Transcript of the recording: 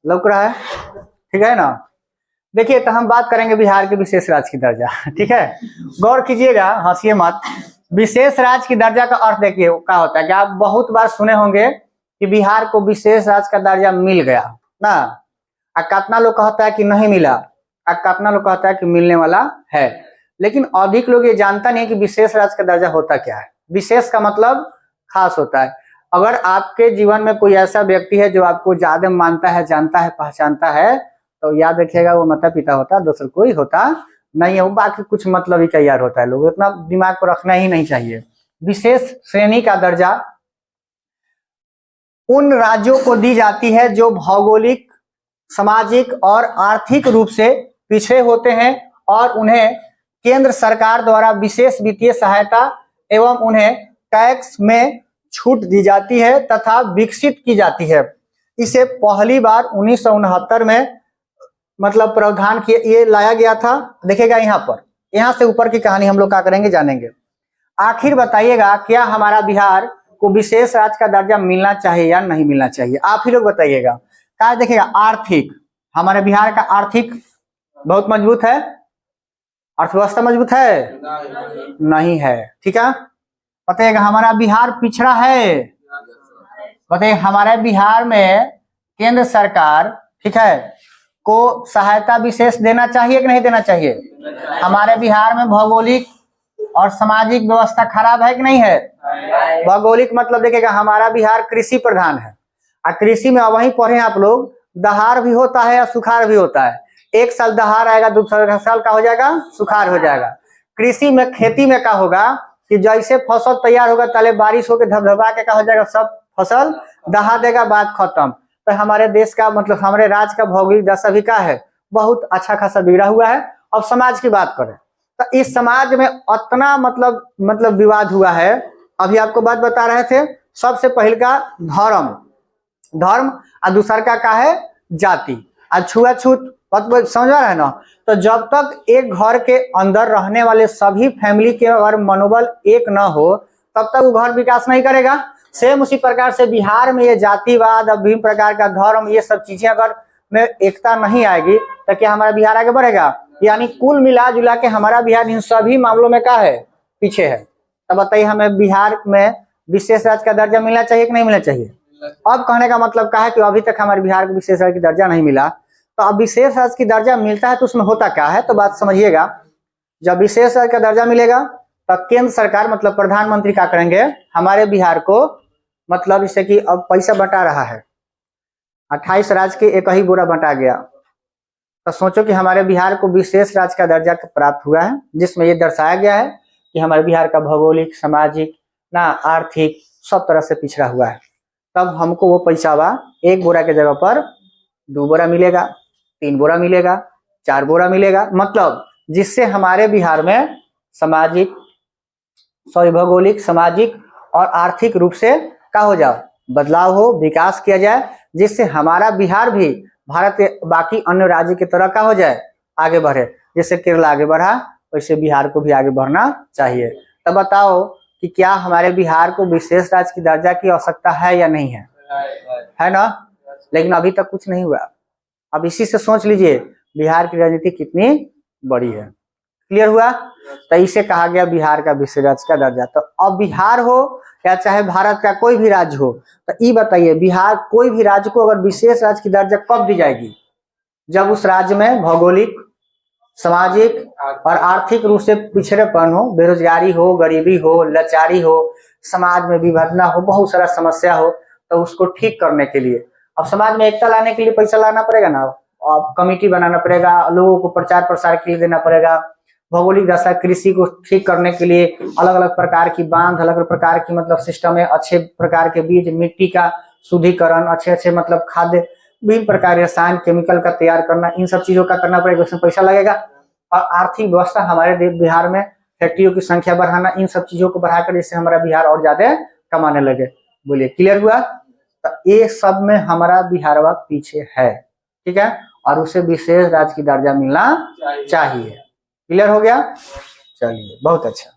लौक रहा है, ठीक है ना। देखिए तो हम बात करेंगे बिहार के विशेष राज्य की दर्जा, ठीक है। गौर कीजिएगा, हंसिए मत। विशेष राज्य की दर्जा का अर्थ देखिए क्या होता है कि आप बहुत बार सुने होंगे कि बिहार को विशेष राज्य का दर्जा मिल गया ना। कितना लोग कहता है कि नहीं मिला, कितना लोग कहता है कि मिलने वाला है। लेकिन अधिक लोग ये जानता नहीं है कि विशेष राज्य का दर्जा होता क्या है। विशेष का मतलब खास होता है। अगर आपके जीवन में कोई ऐसा व्यक्ति है जो आपको ज्यादा मानता है, जानता है, पहचानता है, तो याद रखिएगा वो माता पिता होता, दूसरा कोई होता नहीं है। वो बाकी कुछ मतलब ही तैयार होता है, लोग इतना दिमाग पर रखना ही नहीं चाहिए। विशेष श्रेणी का दर्जा उन राज्यों को दी जाती है जो भौगोलिक, सामाजिक और आर्थिक रूप से पिछड़े होते हैं और उन्हें केंद्र सरकार द्वारा विशेष वित्तीय सहायता एवं उन्हें टैक्स में छूट दी जाती है तथा विकसित की जाती है। इसे पहली बार 1969 में मतलब प्रावधान किए ये लाया गया था। देखिएगा यहाँ पर, यहाँ से ऊपर की कहानी हम लोग क्या करेंगे जानेंगे। आखिर बताइएगा क्या हमारा बिहार को विशेष राज्य का दर्जा मिलना चाहिए या नहीं मिलना चाहिए? आप ही लोग बताइएगा। क्या देखिएगा, आर्थिक, हमारे बिहार का आर्थिक बहुत मजबूत है, अर्थव्यवस्था मजबूत है नहीं है, ठीक है। बताइएगा हमारा बिहार पिछड़ा है, बताइए हमारे बिहार में केंद्र सरकार, ठीक है, को सहायता विशेष देना चाहिए कि नहीं देना चाहिए? हमारे बिहार में भौगोलिक और सामाजिक व्यवस्था खराब है कि नहीं है? भौगोलिक मतलब देखिएगा हमारा बिहार कृषि प्रधान है और कृषि में वही पढ़े आप लोग, दहाड़ भी होता है और सुखाड़ भी होता है। एक साल दहाड़ आएगा, दूसरा साल का हो जाएगा सुखाड़ हो जाएगा। कृषि में, खेती में क्या होगा कि जैसे फसल तैयार होगा ताले बारिश होकर धबधबा के क्या हो जाएगा, सब फसल दहा देगा, बात खत्म। तो हमारे देश का मतलब हमारे राज्य का भौगोलिक दशा भी क्या है, बहुत अच्छा खासा बिगड़ा हुआ है। अब समाज की बात करें तो इस समाज में इतना मतलब विवाद हुआ है। अभी आपको बात बता रहे थे, सबसे पहले का धर्म और दूसरा का क्या है, जाति और छुआछूत, समझ रहे हैं ना। तो जब तक एक घर के अंदर रहने वाले सभी फैमिली के अगर मनोबल एक न हो तब तक वो घर विकास नहीं करेगा। सेम उसी प्रकार से बिहार में ये जातिवाद और विभिन्न प्रकार का धर्म, ये सब चीजें अगर में एकता नहीं आएगी तो क्या हमारा बिहार आगे बढ़ेगा? यानी कुल मिला जुला के हमारा बिहार इन सभी मामलों में क्या है, पीछे है। तब बताइए हमें बिहार में विशेष राज्य का दर्जा मिलना चाहिए कि नहीं मिलना चाहिए? अब कहने का मतलब क्या है कि अभी तक हमारे बिहार को विशेष राज्य की दर्जा नहीं मिला, तो अब विशेष राज्य की दर्जा मिलता है तो उसमें होता क्या है, तो बात समझिएगा। जब विशेष राज्य का दर्जा मिलेगा तो केंद्र सरकार मतलब प्रधानमंत्री क्या करेंगे, हमारे बिहार को मतलब जैसे कि अब पैसा बटा रहा है, 28 राज्य के एक ही बोरा बटा गया, तो सोचो कि हमारे बिहार को विशेष राज्य का दर्जा प्राप्त हुआ है, जिसमें ये दर्शाया गया है कि हमारे बिहार का भौगोलिक, सामाजिक ना आर्थिक सब तरह से पिछड़ा हुआ है। तब हमको वो पैसा एक बोरा के जगह पर 2 बोरा मिलेगा, 3 बोरा मिलेगा, 4 बोरा मिलेगा, मतलब जिससे हमारे बिहार में भौगोलिक, सामाजिक और आर्थिक रूप से क्या हो जाओ, बदलाव हो, विकास किया जाए, जिससे हमारा बिहार भी भारत के बाकी अन्य राज्य की तरह का हो जाए, आगे बढ़े। जैसे केरल आगे बढ़ा वैसे बिहार को भी आगे बढ़ना चाहिए। तब बताओ कि क्या हमारे बिहार को विशेष राज्य की दर्जा की आवश्यकता है या नहीं है? है ना। लेकिन अभी तक कुछ नहीं हुआ। अब इसी से सोच लीजिए बिहार की राजनीति कितनी बड़ी है। क्लियर हुआ? तो इसे कहा गया बिहार का विशेष राज्य का दर्जा। तो अब बिहार हो या चाहे भारत का कोई भी राज्य हो, तो ये बताइए बिहार कोई भी राज्य को अगर विशेष राज्य की दर्जा कब दी जाएगी? जब उस राज्य में भौगोलिक, सामाजिक और आर्थिक रूप से पिछड़ेपन हो, बेरोजगारी हो, गरीबी हो, लाचारी हो, समाज में विभाजना हो, बहुत सारा समस्या हो, तो उसको ठीक करने के लिए अब समाज में एकता लाने के लिए पैसा लाना पड़ेगा ना, अब कमेटी बनाना पड़ेगा, लोगों को प्रचार प्रसार के लिए देना पड़ेगा। भौगोलिक दशा, कृषि को ठीक करने के लिए अलग अलग प्रकार की बांध, अलग अलग प्रकार की मतलब सिस्टम है, अच्छे प्रकार के बीज, मिट्टी का शुद्धिकरण, अच्छे मतलब खाद्य, विभिन्न प्रकार रसायन, केमिकल का तैयार करना, इन सब चीजों का करना पड़ेगा, उसमें पैसा लगेगा। और आर्थिक व्यवस्था हमारे बिहार में फैक्ट्रियों की संख्या बढ़ाना, इन सब चीजों को बढ़ाकर जिससे हमारा बिहार और ज्यादा कमाने लगे। बोलिए क्लियर हुआ? तो ये सब में हमारा बिहार पीछे है, ठीक है, और उसे विशेष राज्य की दर्जा मिलना चाहिए। क्लियर हो गया? चलिए बहुत अच्छा।